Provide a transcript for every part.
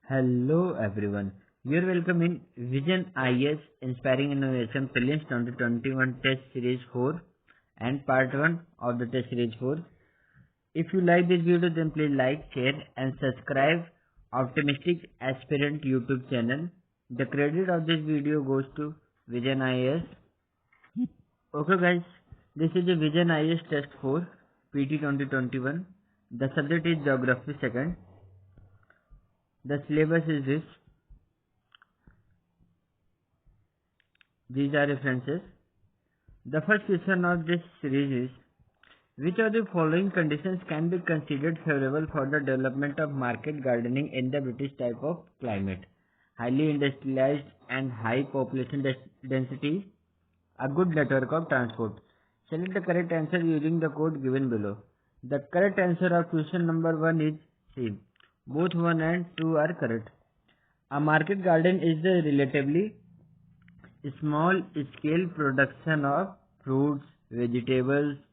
Hello everyone. You're welcome in Vision IS Inspiring Innovation Prelims 2021 Test Series 4 and Part 1 of the Test Series 4. If you like this video, then please like, share and subscribe Optimistic Aspirant YouTube channel. The credit of this video goes to Vision IS. Okay guys, this is the Vision IS Test 4 PT 2021. The subject is Geography 2nd. The syllabus is this. These are references. The first question of this series is, which of the following conditions can be considered favorable for the development of market gardening in the British type of climate? Highly industrialized and high population density, a good network of transport. Select the correct answer using the code given below. The correct answer of question number 1 is C. Both 1 and 2 are correct. A market garden is the relatively small scale production of fruits, vegetables,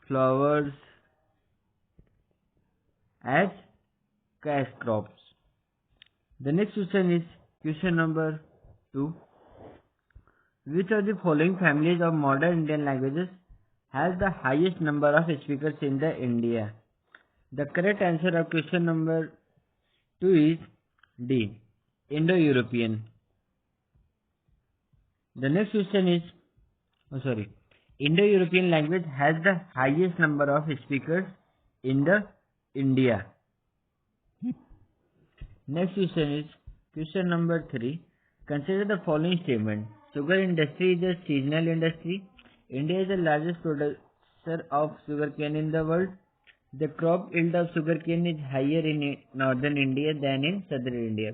flowers as cash crops. The next question is question number 2. Which of the following families of modern Indian languages has the highest number of speakers in the India? The correct answer of question number 2 is D. Indo-European. The next question is, Indo-European language has the highest number of speakers in the India. Next question is question number 3. Consider the following statement. Sugar industry is a seasonal industry. India is the largest producer of sugarcane in the world. The crop yield of sugarcane is higher in northern India than in southern India.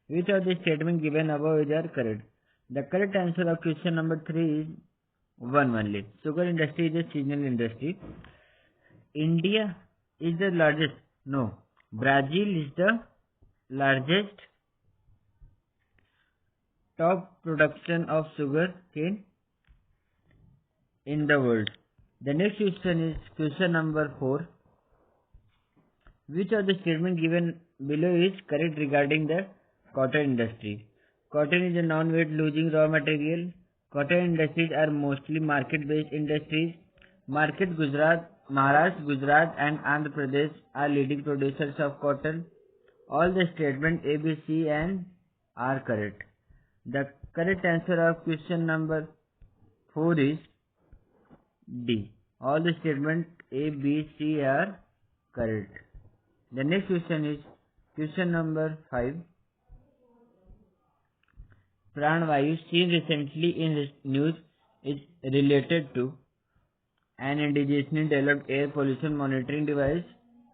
Which of the statements given above are correct? The correct answer of question number 3 is 1 only. Sugar industry is a seasonal industry. India is the largest. No. Brazil is the largest top production of sugarcane in the world. The next question is question number 4. Which of the statements given below is correct regarding the cotton industry? Cotton is a non-weight losing raw material. Cotton industries are mostly market-based industries. Maharashtra, Gujarat and Andhra Pradesh are leading producers of cotton. All the statements A, B, C and are correct. The correct answer of question number 4 is D. All the statements A, B, C are correct. The next question is question number 5. Pran Vayu seen recently in news is related to an indigenously developed air pollution monitoring device,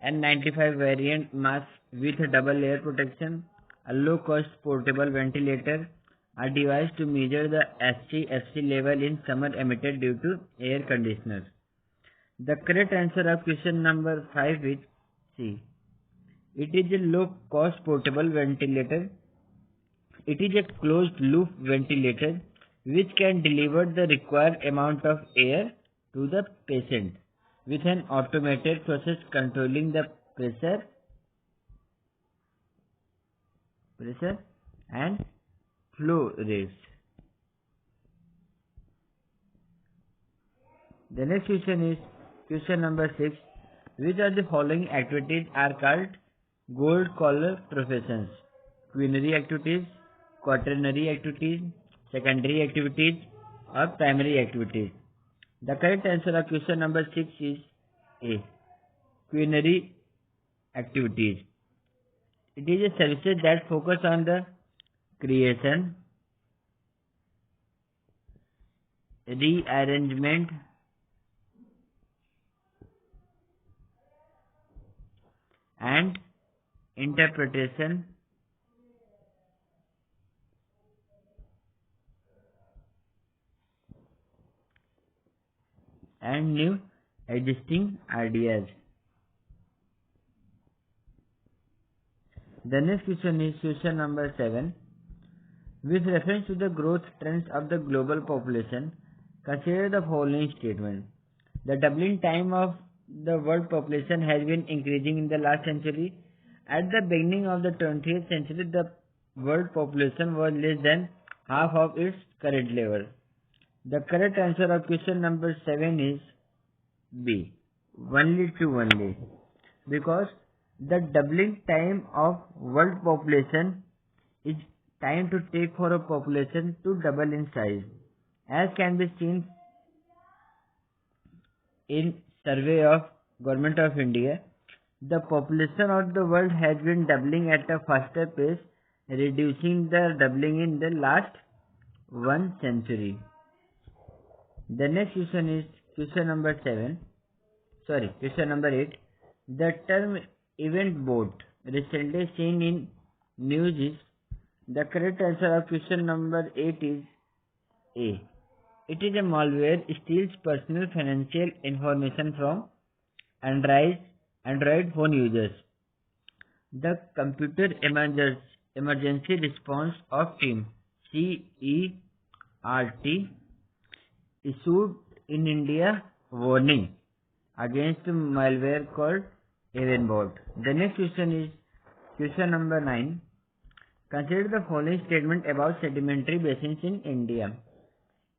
N95 variant mask with a double layer protection, a low cost portable ventilator, a device to measure the HCFC level in summer emitted due to air conditioner. The correct answer of question number 5 is C. It is a low cost portable ventilator. It is a closed loop ventilator which can deliver the required amount of air to the patient with an automated process controlling the pressure and flow rates. The next question is question number 6. Which of the following activities are called gold collar professions? Quinary activities, quaternary activities, secondary activities or primary activities? The correct answer of question number 6 is A. Quinary activities. It is a services that focus on the creation, rearrangement and interpretation and new existing ideas. The next question is question number 7. With reference to the growth trends of the global population, consider the following statement. The doubling time of the world population has been increasing in the last century. At the beginning of the 20th century, the world population was less than half of its current level. The correct answer of question number 7 is B. Only two only. Because the doubling time of world population is time to take for a population to double in size. As can be seen in survey of Government of India, the population of the world has been doubling at a faster pace, reducing the doubling in the last 1 century. The next question is question number 8. The term event bot recently seen in news is the correct answer of question number 8 is A. It is a malware steals personal financial information from Android phone users. The Computer Emergency Response of Team CERT issued in India warning against malware called Eventbot. The next question is question number 9. Consider the following statement about sedimentary basins in India.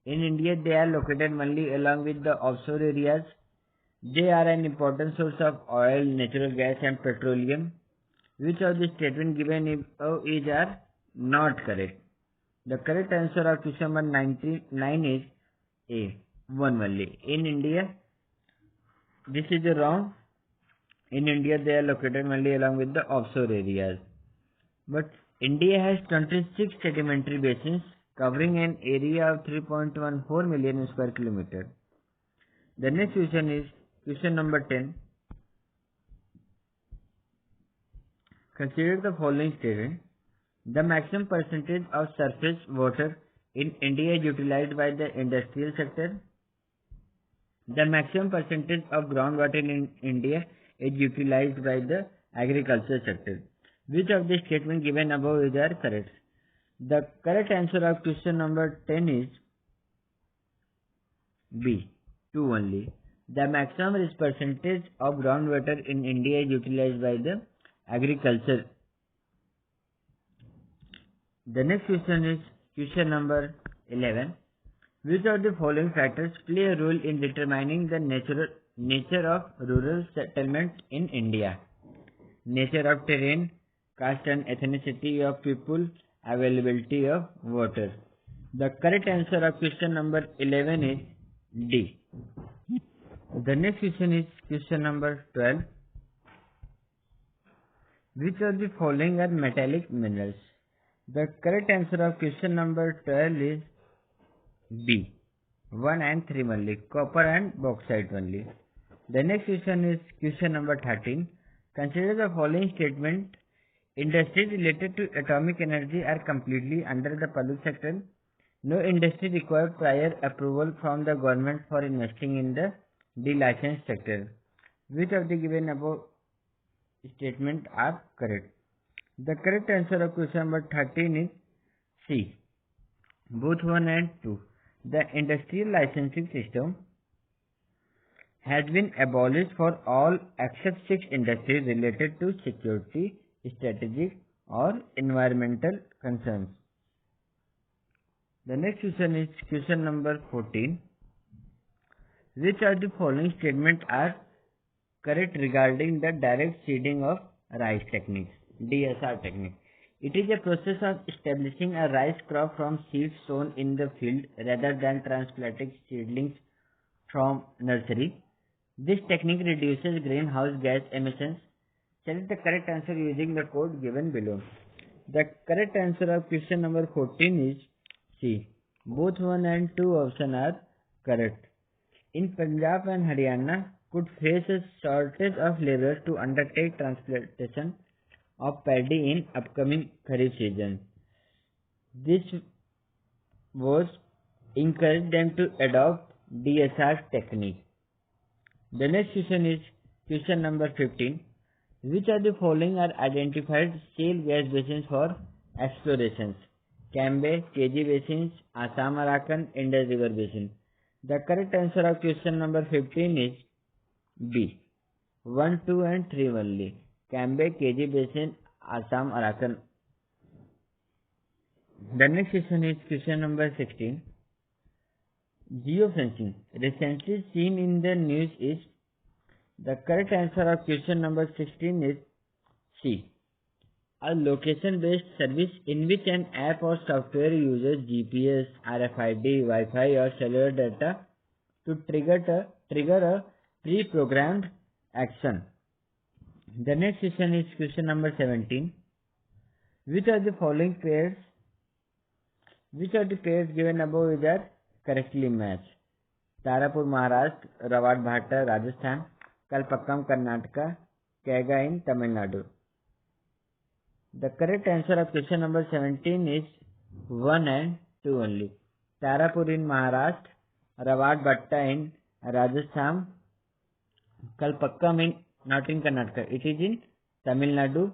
In India, they are located mainly along with the offshore areas. They are an important source of oil, natural gas and petroleum. Which of the statements given is not correct? The correct answer of question number 9 is A. One only. In India, this is wrong. In India, they are located mainly along with the offshore areas. But India has 26 sedimentary basins covering an area of 3.14 million square kilometer. The next question is question number 10. Consider the following statement. The maximum percentage of surface water in India is utilized by the industrial sector. The maximum percentage of groundwater in India is utilized by the agriculture sector. Which of the statements given above is correct? The correct answer of question number 10 is B. 2 only. The maximum percentage of groundwater in India is utilized by the agriculture. The next question is question number 11. Which of the following factors play a role in determining the nature of rural settlements in India? Nature of terrain, caste and ethnicity of people, availability of water. The correct answer of question number 11 is D. The next question is question number 12. Which of the following are metallic minerals? The correct answer of question number 12 is B. 1 and 3 only. Copper and bauxite only. The next question is question number 13. Consider the following statement. Industries related to atomic energy are completely under the public sector. No industry requires prior approval from the government for investing in the delicensed sector. Which of the given above statements are correct? The correct answer of question number 13 is C. Both 1 and 2. The industrial licensing system has been abolished for all except 6 industries related to security, strategic or environmental concerns. The next question is question number 14. Which of the following statements are correct regarding the direct seeding of rice techniques, DSR technique? It is a process of establishing a rice crop from seeds sown in the field rather than transplanting seedlings from nursery. This technique reduces greenhouse gas emissions. Select the correct answer using the code given below. The correct answer of question number 14 is C. Both 1 and 2 options are correct. In Punjab and Haryana could face a shortage of laborers to undertake transplantation of paddy in upcoming Kharif season. This was encouraged them to adopt DSR technique. The next question is question number 15. Which of the following are identified shale gas basins for explorations? Cambay, KG basins, Assam Arakan, Indus River basin. The correct answer of question number 15 is B. 1, 2 and 3 only. Cambay, KG Basin, Assam, Arakan. The next question is question number 16. Geofencing, recently seen in the news, is the correct answer of question number 16 is C. A location-based service in which an app or software uses GPS, RFID, Wi-Fi or cellular data to trigger a pre-programmed action. The next question is question number 17. Which of the pairs given above are correctly matched? Tarapur, Maharashtra; Rawat Bhatta, Rajasthan; Kalpakkam, Karnataka; Kaiga in Tamil Nadu. The correct answer of question number 17 is 1 and 2 only. Tarapur in Maharashtra, Rawat Bhatta in Rajasthan, Kalpakkam not in Karnataka. It is in Tamil Nadu,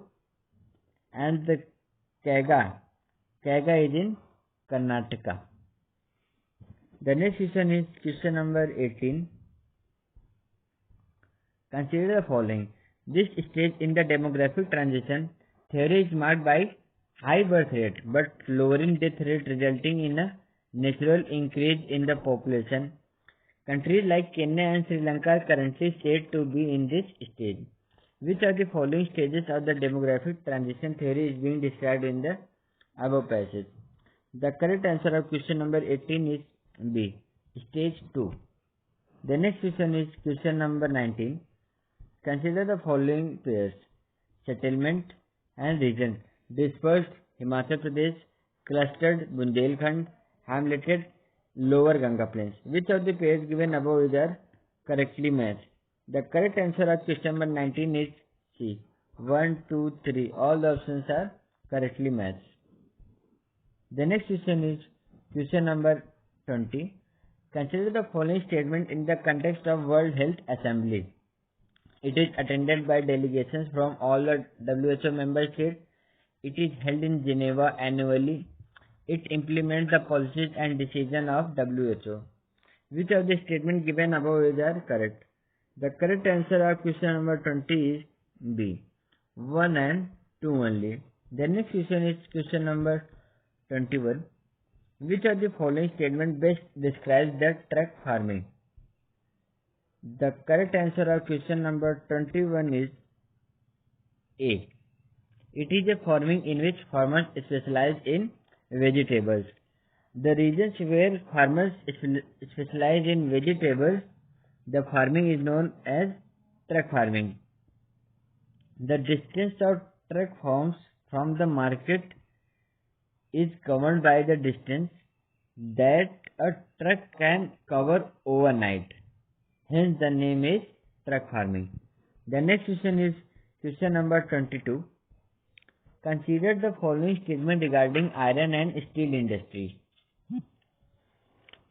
and the Kaiga is in Karnataka. The next question is question number 18. Consider the following. This stage in the demographic transition theory is marked by high birth rate but lowering death rate, resulting in a natural increase in the population. Countries like Kenya and Sri Lanka are currently said to be in this stage. Which of the following stages of the demographic transition theory is being described in the above passage? The correct answer of question number 18 is B. Stage 2. The next question is question number 19. Consider the following pairs: settlement and region: dispersed Himachal Pradesh, clustered Bundelkhand, hamleted Lower Ganga Plains. Which of the pairs given above are correctly matched? The correct answer of question number 19 is C. 1, 2, 3. All the options are correctly matched. The next question is question number 20. Consider the following statement in the context of World Health Assembly. It is attended by delegations from all the WHO member states. It is held in Geneva annually. It implements the policies and decisions of WHO. Which of the statements given above are correct? The correct answer of question number 20 is B. 1 and 2 only. The next question is question number 21. Which of the following statement best describes the truck farming? The correct answer of question number 21 is A. It is a farming in which farmers specialize in vegetables. The regions where farmers specialize in vegetables, the farming is known as truck farming. The distance of truck farms from the market is governed by the distance that a truck can cover overnight. Hence the name is truck farming. The next question is question number 22. Consider the following statement regarding iron and steel industry.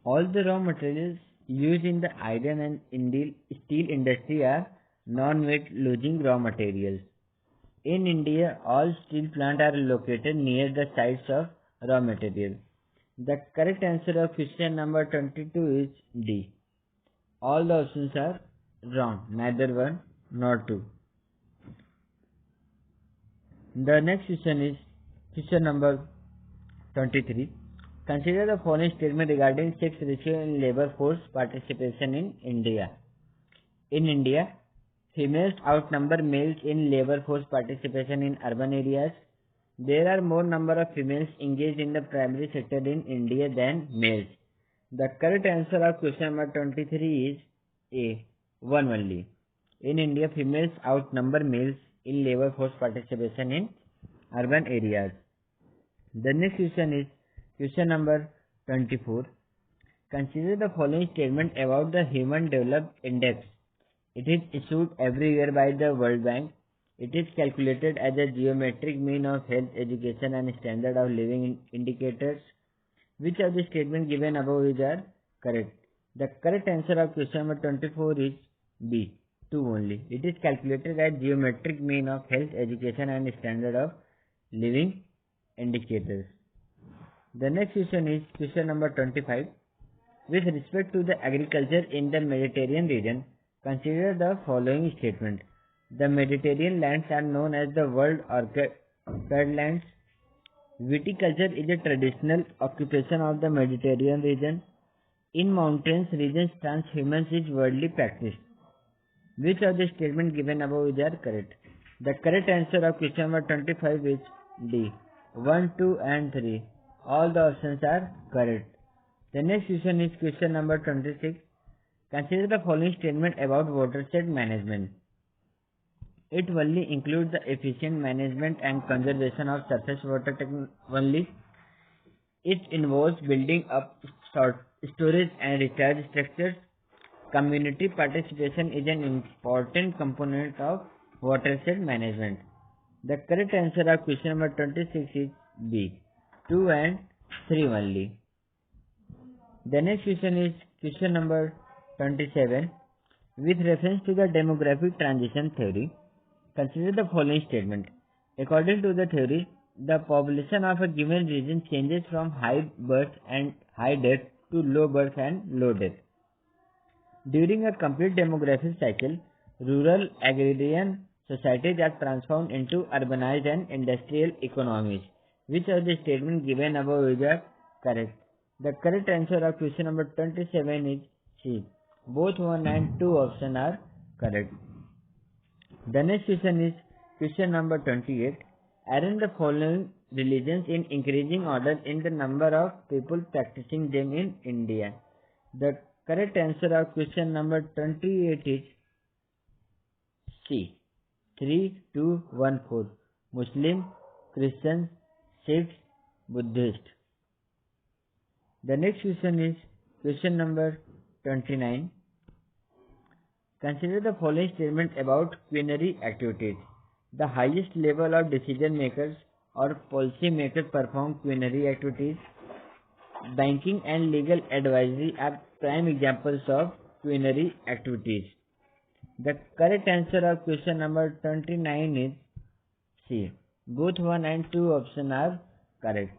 All the raw materials used in the iron and steel industry are non-weight losing raw materials. In India, all steel plants are located near the sites of raw material. The correct answer of question number 22 is D. All the options are wrong, neither 1 nor 2. The next question is question number 23. Consider the following statement regarding sex ratio in labor force participation in India. In India, females outnumber males in labor force participation in urban areas. There are more number of females engaged in the primary sector in India than males. The correct answer of question number 23 is A. 1 only. In India, females outnumber males in labor force participation in urban areas. The next question is question number 24. Consider the following statement about the Human Development Index. It is issued every year by the World Bank. It is calculated as a geometric mean of health, education and standard of living indicators. Which of the statements given above are correct? The correct answer of question number 24 is B. 2 only. It is calculated as geometric mean of health, education and standard of living indicators. The next question is question number 25. With respect to the agriculture in the Mediterranean region, consider the following statement. The Mediterranean lands are known as the world orchid lands. Viticulture is a traditional occupation of the Mediterranean region. In mountainous regions, transhumance is widely practiced. Which of the statements given above is correct? The correct answer of question number 25 is D. 1, 2 and 3. All the options are correct. The next question is question number 26. Consider the following statement about watershed management. It only includes the efficient management and conservation of surface water only. It involves building up storage and recharge structures. Community participation is an important component of watershed management. The correct answer of question number 26 is B. 2 and 3 only. The next question is question number 27. With reference to the demographic transition theory, consider the following statement. According to the theory, the population of a given region changes from high birth and high death to low birth and low death. During a complete demographic cycle, rural agrarian societies are transformed into urbanized and industrial economies. Which of the statements given above is correct? The correct answer of question number 27 is C. Both 1 and 2 options are correct. The next question is question number 28. Arrange the following religions in increasing order in the number of people practicing them in India. The correct answer of question number 28 is C. 3, 2, 1, 4. Muslim, Christian, Sikhs, Buddhist. The next question is question number 29. Consider the following statement about quinary activities. The highest level of decision makers or policy makers perform quinary activities. Banking and legal advisory are prime examples of quinary activities. The correct answer of question number 29 is C. Both 1 and 2 options are correct.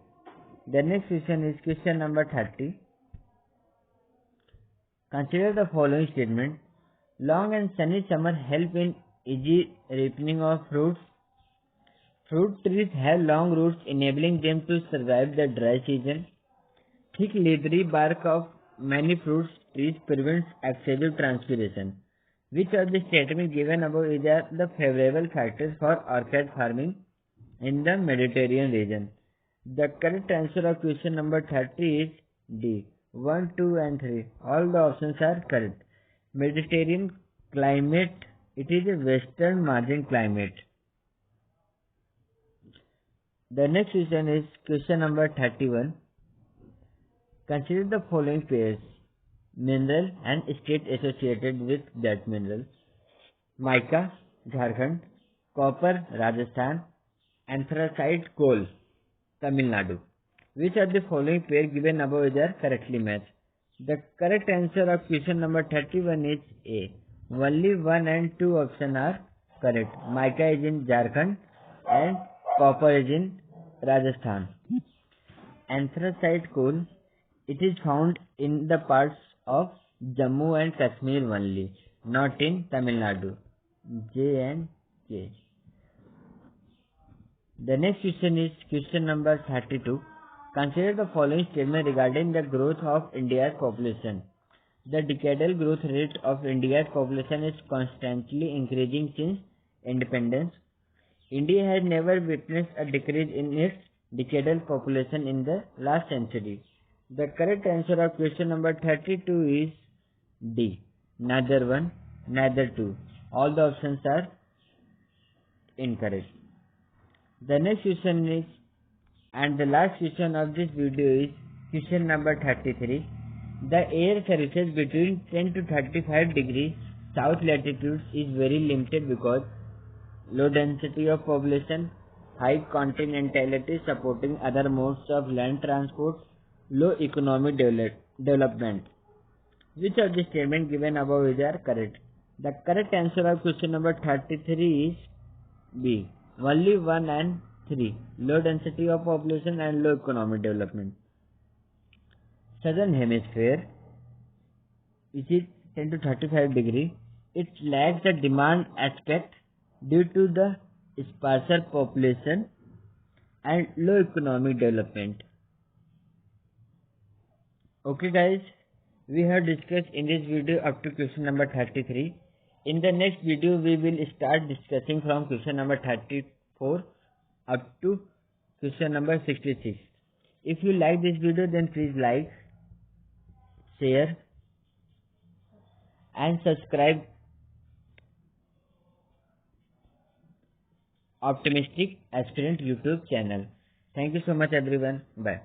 The next question is question number 30. Consider the following statement. Long and sunny summer help in easy ripening of fruits. Fruit trees have long roots enabling them to survive the dry season. Thick leathery bark of many fruit trees prevents excessive transpiration. Which of the statements given above is the favorable factors for orchid farming in the Mediterranean region? The correct answer of question number 30 is D. 1, 2 and 3. All the options are correct. Mediterranean climate, it is a western margin climate. The next question is question number 31. Consider the following pairs. Mineral and state associated with that mineral. Mica, Jharkhand. Copper, Rajasthan. Anthracite coal, Tamil Nadu. Which of the following pair given above is correctly matched? The correct answer of question number 31 is A. Only 1 and 2 options are correct. Mica is in Jharkhand and copper is in Rajasthan. Anthracite coal, it is found in the parts of Jammu and Kashmir only, not in Tamil Nadu. J and K. The next question is question number 32. Consider the following statement regarding the growth of India's population. The decadal growth rate of India's population is constantly increasing since independence. India has never witnessed a decrease in its decadal population in the last century. The correct answer of question number 32 is D. Neither 1, neither 2. All the options are incorrect. The next question is, and the last question of this video is question number 33. The air surface between 10 to 35 degrees south latitudes is very limited because low density of population, high continentality supporting other modes of land transport, low economic development. Which of the statements given above is correct? The correct answer of question number 33 is B. Only 1 and 3. Low density of population and low economic development. Southern Hemisphere. which is 10 to 35 degree. It lacks the demand aspect due to the sparser population and low economic development. Okay guys, we have discussed in this video up to question number 33. In the next video we will start discussing from question number 34 up to question number 66. If you like this video, then please like, share and subscribe Optimistic Aspirant YouTube channel. Thank you so much everyone. Bye.